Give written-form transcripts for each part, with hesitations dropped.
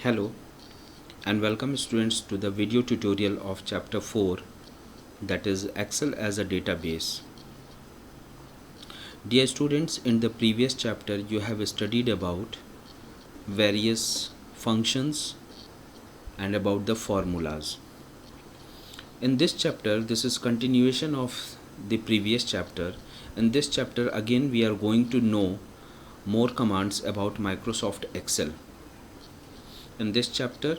Hello and welcome students to the video tutorial of chapter 4, that is Excel as a database. Dear students, in the previous chapter you have studied about various functions and about the formulas. In this chapter, this is continuation of the previous chapter. In this chapter again we are going to know more commands about Microsoft Excel. In this chapter,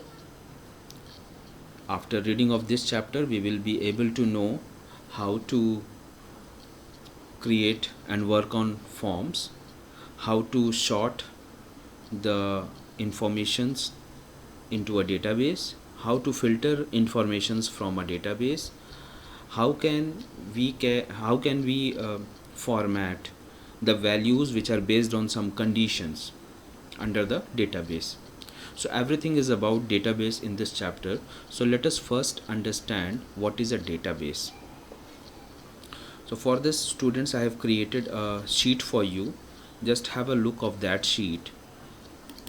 after reading of this chapter, we will be able to know how to create and work on forms, how to sort the informations into a database, how to filter informations from a database, how can we format the values which are based on some conditions under the database. So everything is about database in this chapter. So let us first understand what is a database. So for this, students, I have created a sheet for you. Just have a look of that sheet.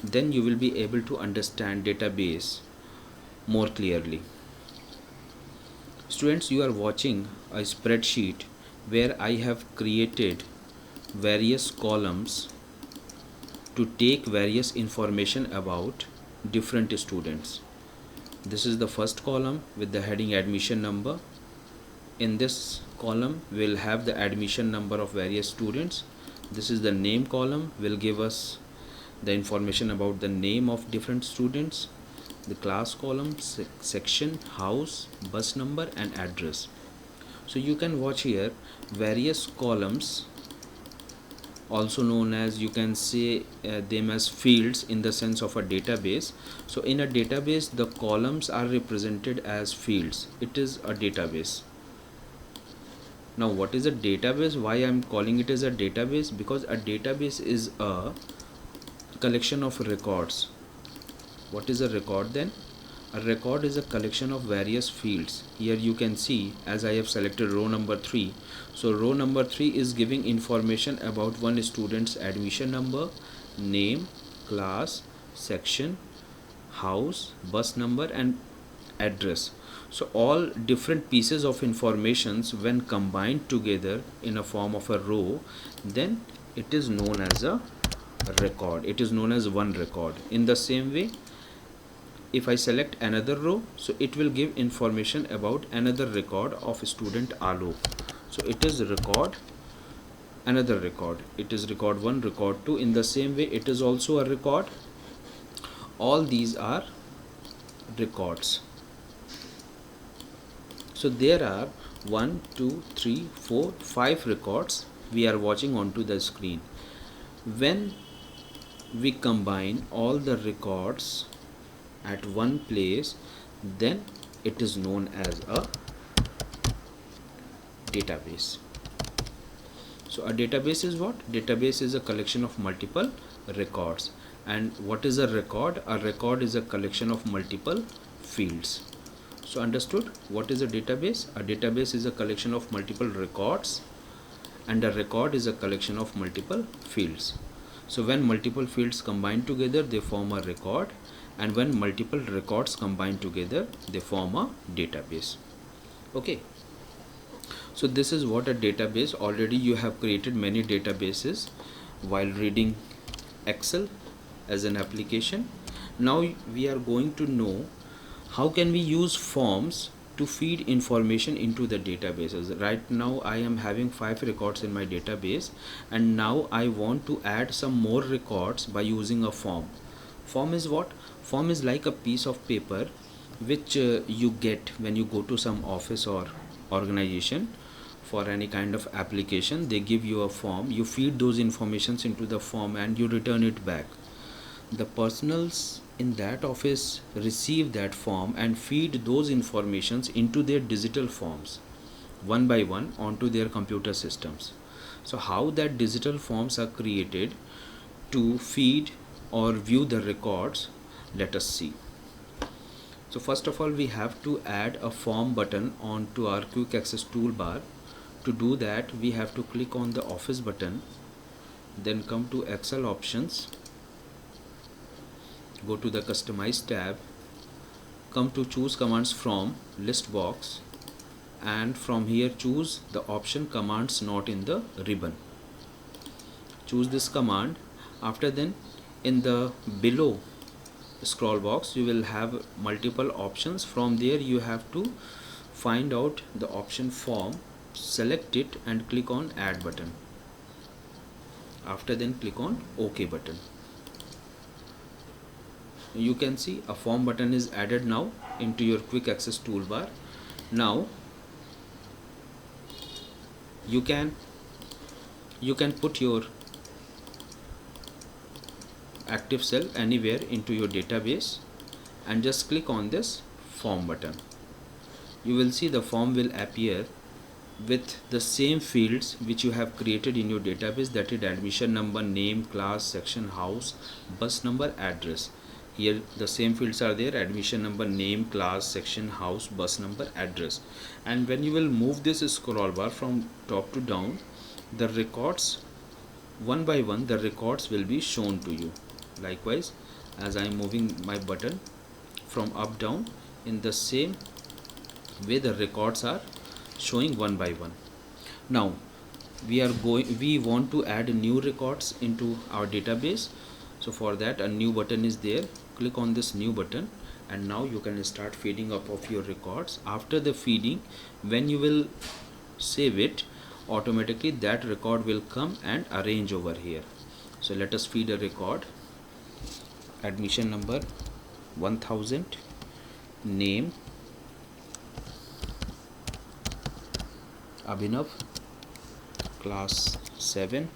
Then you will be able to understand database more clearly. Students, you are watching a spreadsheet where I have created various columns to take various information about different students. This is the first column with the heading admission number. In this column we'll have the admission number of various students. This is the name column, will give us the information about the name of different students. The class column, section, house, bus number and address. So you can watch here various columns, also known as, you can say them as fields in the sense of a database. So in a database the columns are represented as fields. It is a database. Now what is a database? Why I am calling it as a database? Because a database is a collection of records. What is a record then? A record is a collection of various fields. Here you can see, as I have selected row number 3. So row number 3 is giving information about one student's admission number, name, class, section, house, bus number and address. So all different pieces of informations, when combined together in a form of a row, then it is known as a record. It is known as one record. In the same way, if I select another row, so it will give information about another record of student Alok. So it is record, another record. It is record 1, record 2. In the same way, it is also a record. All these are records. So there are 1, 2, 3, 4, 5 records we are watching onto the screen. When we combine all the records at one place, then it is known as a database. So a database is what? Database is a collection of multiple records. And what is a record? A record is a collection of multiple fields. So understood what is a database? A database is a collection of multiple records and a record is a collection of multiple fields. So when multiple fields combine together, they form a record, and when multiple records combine together, they form a database. Okay, so this is what a database. Already you have created many databases while reading Excel as an application. Now we are going to know how can we use forms to feed information into the databases. Right now I am having 5 records in my database, and now I want to add some more records by using a form. Form is what? Form is like a piece of paper which you get when you go to some office or organization for any kind of application. They give you a form, you feed those informations into the form and you return it back. The personals in that office receive that form and feed those informations into their digital forms one by one onto their computer systems. So how that digital forms are created to feed or view the records, let us see. So first of all, we have to add a form button onto our quick access toolbar. To do that, we have to click on the office button, then come to Excel options, go to the Customize tab, come to Choose Commands from list box, and from here choose the option Commands not in the ribbon. Choose this command. After then, in the below scroll box you will have multiple options. From there you have to find out the option Form, select it and click on Add button. After then click on OK button. You can see a form button is added now into your quick access toolbar. Now you can put your active cell anywhere into your database and just click on this form button. You will see the form will appear with the same fields which you have created in your database, that is admission number, name, class, section, house, bus number, address. Here the same fields are there: admission number, name, class, section, house, bus number, address. And when you will move this scroll bar from top to down, the records one by one, the records will be shown to you. Likewise, as I am moving my button from up down, in the same way the records are showing one by one. Now we want to add new records into our database. So for that, a new button is there. Click on this new button and now you can start feeding up of your records. After the feeding, when you will save it, automatically that record will come and arrange over here. So let us feed a record: admission number 1000, name Abhinav, class 7,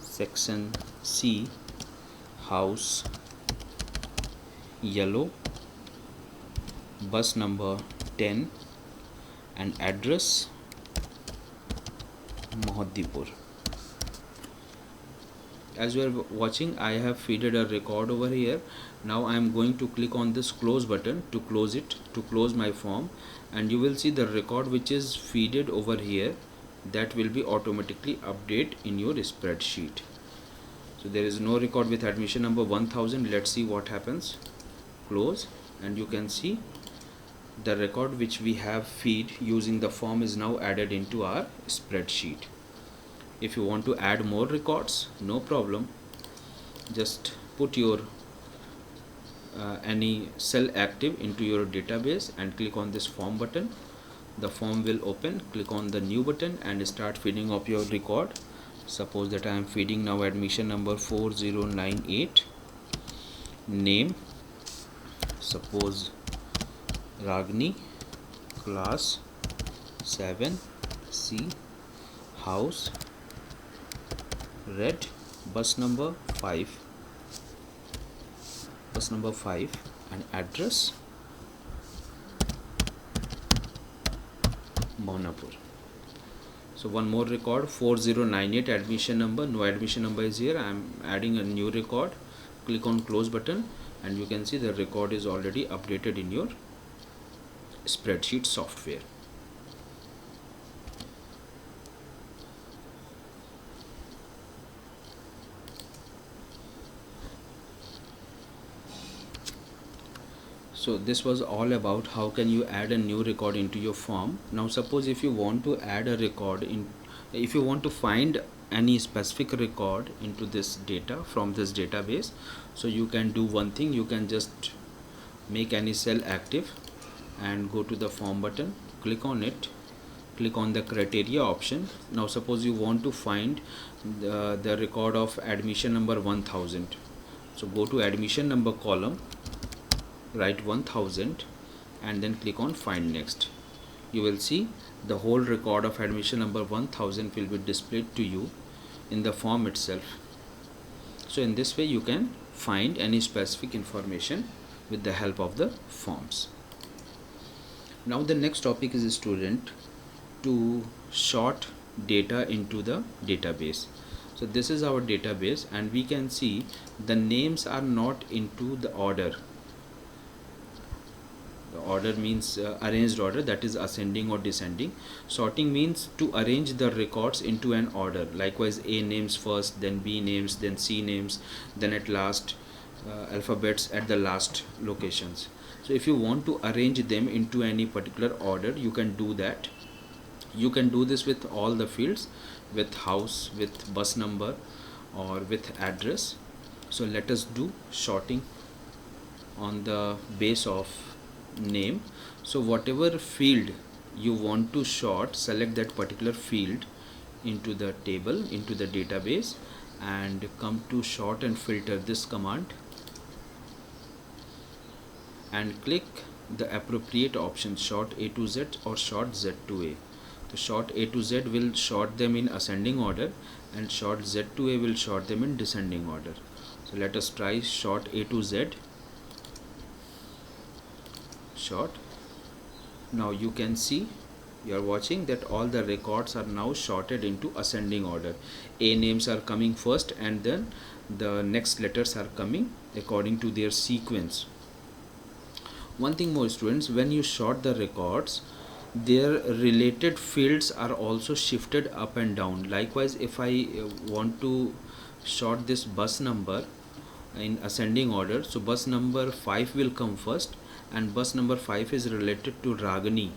section C, house yellow, bus number 10, and address Mohaddipur. As you are watching, I have feeded a record over here. Now I am going to click on this close button to close it, to close my form, and you will see the record which is feeded over here, that will be automatically update in your spreadsheet. So there is no record with admission number 1000. Let's see what happens. Close, and you can see the record which we have feed using the form is now added into our spreadsheet. If you want to add more records, no problem, just put your any cell active into your database and click on this form button. The form will open. Click on the new button and start feeding up your record. Suppose that I am feeding now admission number 4098, name suppose Ragini, class 7C, house red, bus number 5, and address Maunapur. So one more record, 4098, admission number, no admission number is here. I am adding a new record. Click on close button and you can see the record is already updated in your spreadsheet software. So this was all about how can you add a new record into your form. Now suppose if you want to add a record in, if you want to find any specific record into this data from this database, so you can do one thing. You can just make any cell active and go to the form button, click on it, click on the criteria option. Now suppose you want to find the record of admission number 1000. So go to admission number column, write 1000 and then click on find next. You will see the whole record of admission number 1000 will be displayed to you in the form itself. So in this way you can find any specific information with the help of the forms. Now the next topic is, student, to sort data into the database. So this is our database and we can see the names are not into the order. The order means arranged order, that is ascending or descending. Sorting means to arrange the records into an order. Likewise, A names first, then B names, then C names, then at last alphabets at the last locations. So if you want to arrange them into any particular order, you can do that. You can do this with all the fields, with house, with bus number, or with address. So let us do sorting on the base of name. So whatever field you want to sort, select that particular field into the table, into the database, and come to sort and filter this command and click the appropriate option, sort A to Z or sort Z to A. So sort A to Z will sort them in ascending order, and sort Z to A will sort them in descending order. So let us try sort A to Z. Sort. Now you can see, you are watching that all the records are now sorted into ascending order. A names are coming first, and then the next letters are coming according to their sequence. One thing more, students, when you sort the records, their related fields are also shifted up and down. Likewise, if I want to sort this bus number in ascending order, so bus number 5 will come first, and bus number 5 is related to Ragini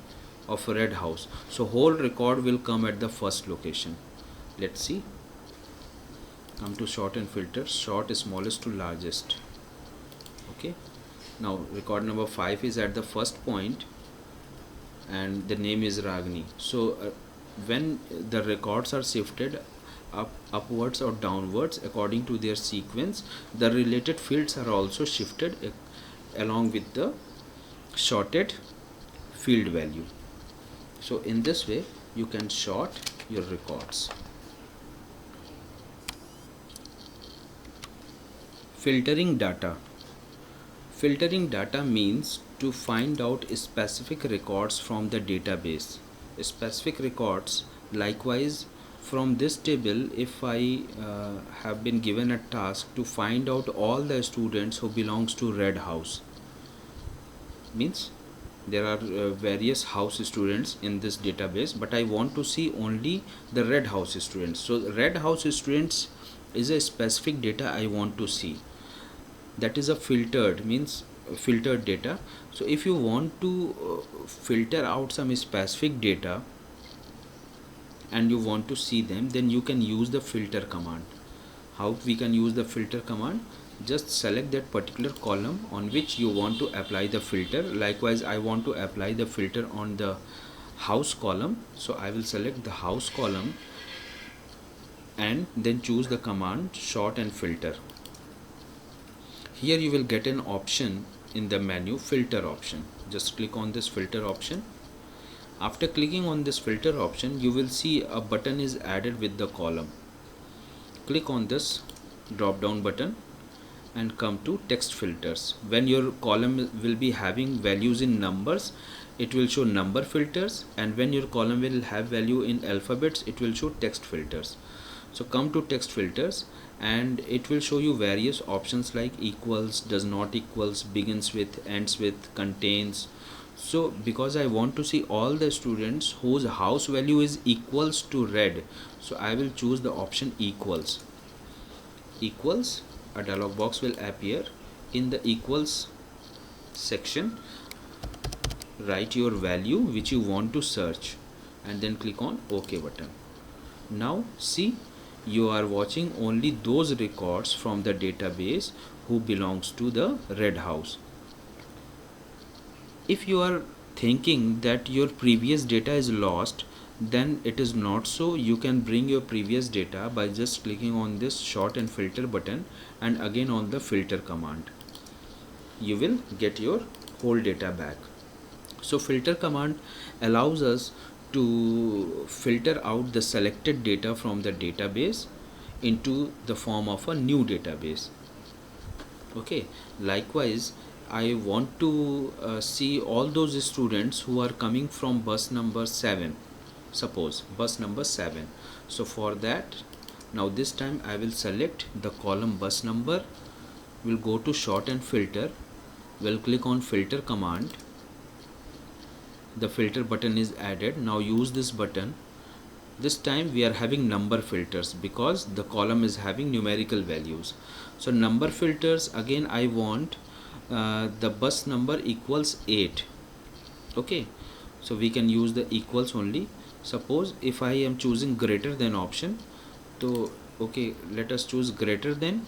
of Red House. So whole record will come at the first location. Let's see. Come to sort and filter, sort smallest to largest. Okay. Now record number 5 is at the first point, and the name is Ragini. So when the records are shifted upwards or downwards according to their sequence, the related fields are also shifted along with the sorted field value. So in this way you can sort your records. Filtering data. Filtering data means to find out specific records from the database. Specific records, likewise, from this table, if I have been given a task to find out all the students who belongs to Red House, means there are various house students in this database, but I want to see only the Red House students. So Red House students is a specific data I want to see. That is a filtered, means filtered data. So if you want to filter out some specific data and you want to see them, then you can use the filter command. How we can use the filter command? Just select that particular column on which you want to apply the filter. Likewise, I want to apply the filter on the house column, so I will select the house column and then choose the command sort and filter. Here you will get an option in the menu, filter option. Just click on this filter option. After clicking on this filter option, you will see a button is added with the column. Click on this drop down button and come to text filters. When your column will be having values in numbers, it will show number filters, and when your column will have value in alphabets, it will show text filters. So come to text filters and it will show you various options like equals, does not equals, begins with, ends with, contains. So because I want to see all the students whose house value is equals to Red, so I will choose the option equals. Equals, a dialog box will appear. In the equals section, write your value which you want to search and then click on OK button. Now see, you are watching only those records from the database who belongs to the Red House. If you are thinking that your previous data is lost, then it is not so. You can bring your previous data by just clicking on this sort and filter button and again on the filter command. You will get your whole data back. So filter command allows us to filter out the selected data from the database into the form of a new database. Okay, likewise, I want to see all those students who are coming from bus number 7, suppose bus number 7. So for that, now this time I will select the column bus number, will go to sort and filter, will click on filter command. The filter button is added. Now use this button This time we are having number filters because the column is having numerical values. So number filters, again I want the bus number equals 8. Okay, so we can use the equals only. Suppose if I am choosing greater than option, so okay, let us choose greater than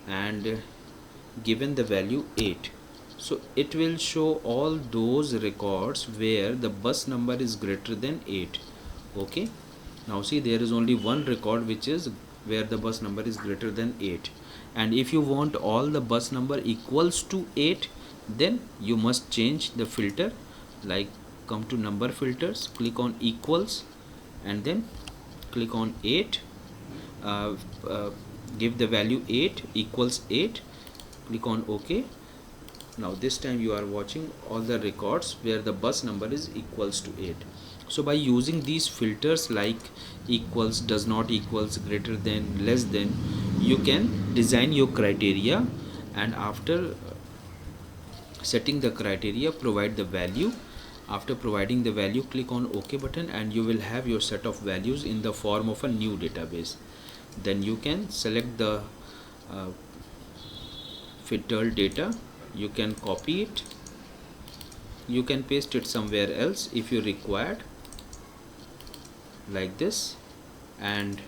and given the value 8. So it will show all those records where the bus number is greater than 8. Okay, now see, there is only one record which is where the bus number is greater than 8. And if you want all the bus number equals to 8, then you must change the filter, like come to number filters, click on equals, and then click on 8, uh, uh, give the value 8 equals 8, click on OK. Now this time you are watching all the records where the bus number is equals to 8. So by using these filters like equals, does not equals, greater than, less than, you can design your criteria, and after setting the criteria, provide the value. After providing the value, click on OK button, and you will have your set of values in the form of a new database. Then you can select the filtered data, you can copy it, you can paste it somewhere else if you required, like this, and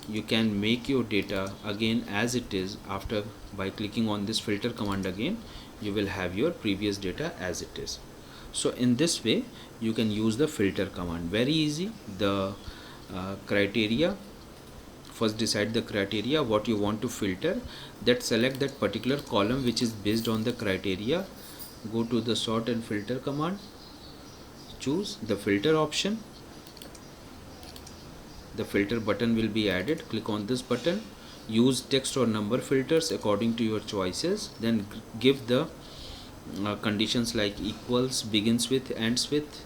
you can make your data again as it is. After by clicking on this filter command again, you will have your previous data as it is. So in this way you can use the filter command, very easy. The criteria, first decide the criteria what you want to filter, that select that particular column which is based on the criteria, go to the sort and filter command, choose the filter option, the filter button will be added, click on this button, use text or number filters according to your choices, then give the conditions like equals, begins with, ends with.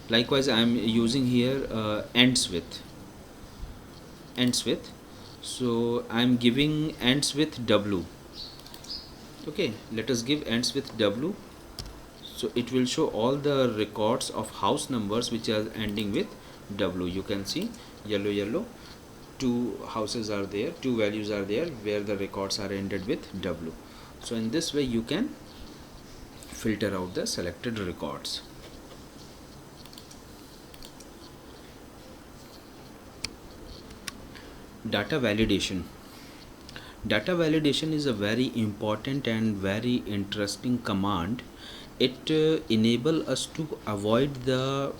Likewise I am using here ends with, so I am giving ends with W. Okay, let us give ends with W. So it will show all the records of house numbers which are ending with W. You can see yellow, two houses are there, two values are there where the records are ended with W. So in this way you can filter out the selected records. Data validation. Data validation is a very important and very interesting command. It enable us to avoid the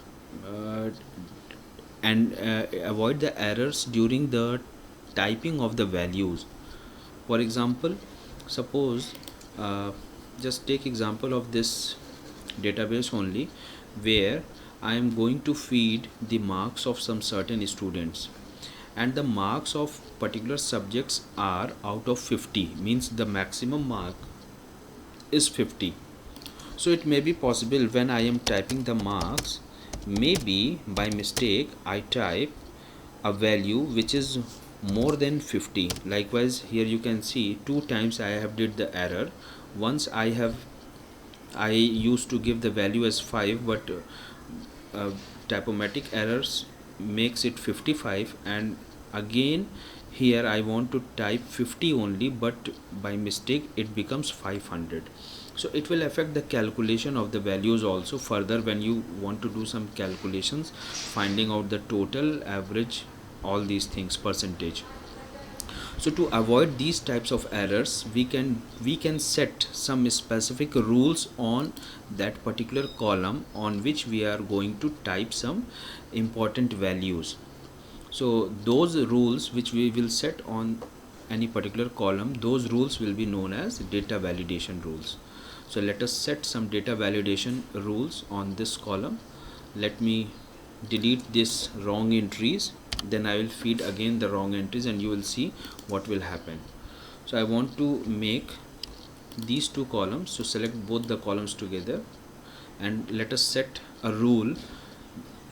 avoid the errors during the typing of the values. For example, suppose just take example of this database only, where I am going to feed the marks of some certain students, and the marks of particular subjects are out of 50, means the maximum mark is 50. So it may be possible when I am typing the marks, maybe by mistake I type a value which is more than 50. Likewise here you can see two times I have did the error. Once I used to give the value as 5, but typomatic errors makes it 55, and again here I want to type 50 only, but by mistake it becomes 500. So it will affect the calculation of the values also further when you want to do some calculations, finding out the total, average, all these things, percentage. So to avoid these types of errors, we can set some specific rules on that particular column on which we are going to type some important values. So those rules which we will set on any particular column, those rules will be known as data validation rules. So let us set some data validation rules on this column. Let me delete this wrong entries, then I will feed again the wrong entries, and you will see what will happen. So I want to make these two columns, so select both the columns together, and let us set a rule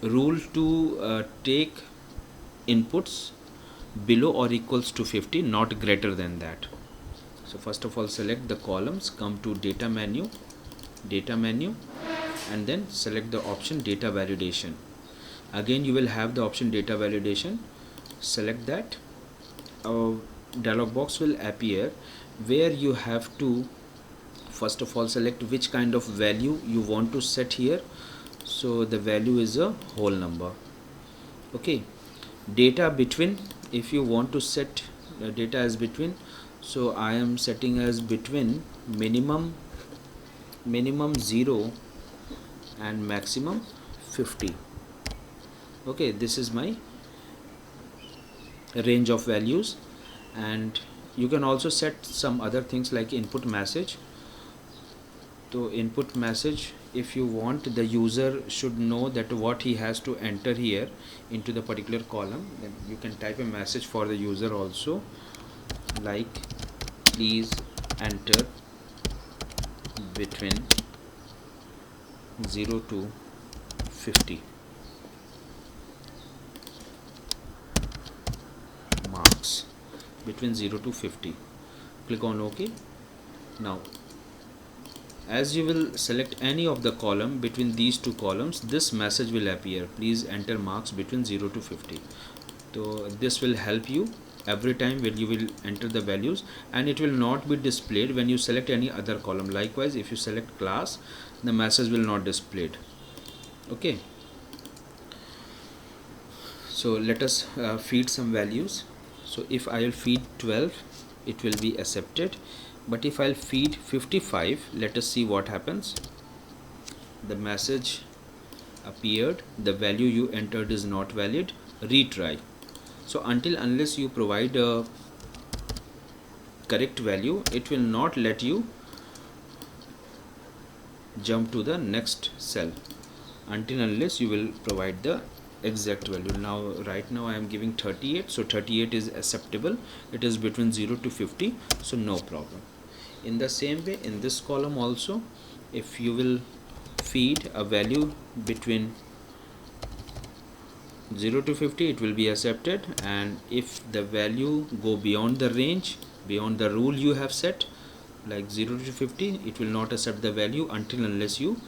to take inputs below or equals to 50, not greater than that. So first of all select the columns, come to data menu, and then select the option data validation. Again you will have the option data validation. Select that. A dialog box will appear where you have to first of all select which kind of value you want to set here. So the value is a whole number. Okay, data between, if you want to set data as between, so I am setting as between minimum 0 and maximum 50. Okay, this is my range of values. And you can also set some other things like input message. So input message, if you want the user should know that what he has to enter here into the particular column, then you can type a message for the user also, like please enter between 0 to 50 marks, between 0 to 50. Click on OK. Now as you will select any of the column between these two columns, this message will appear, please enter marks between 0 to 50. So this will help you every time when you will enter the values, and it will not be displayed when you select any other column. Likewise, if you select class, the message will not displayed. Okay, so let us feed some values. So if I will feed 12, it will be accepted. But if I'll feed 55, let us see what happens. The message appeared, the value you entered is not valid, retry. So unless you provide a correct value, it will not let you jump to the next cell unless you will provide the exact value. Now right now I am giving 38, so 38 is acceptable, it is between 0 to 50, so no problem. In the same way, in this column also, if you will feed a value between 0 to 50, it will be accepted, and if the value go beyond the range, beyond the rule you have set, like 0 to 50, it will not accept the value unless you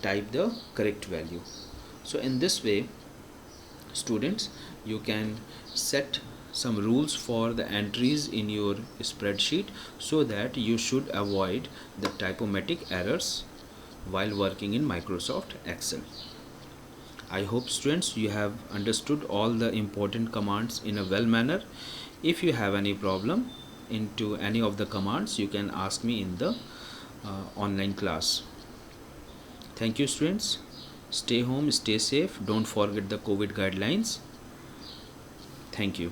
type the correct value. So in this way, students, you can set some rules for the entries in your spreadsheet so that you should avoid the typomatic errors while working in Microsoft Excel. I hope students you have understood all the important commands in a well manner. If you have any problem into any of the commands, you can ask me in the online class. Thank you students. Stay home, stay safe, don't forget the COVID guidelines. Thank you.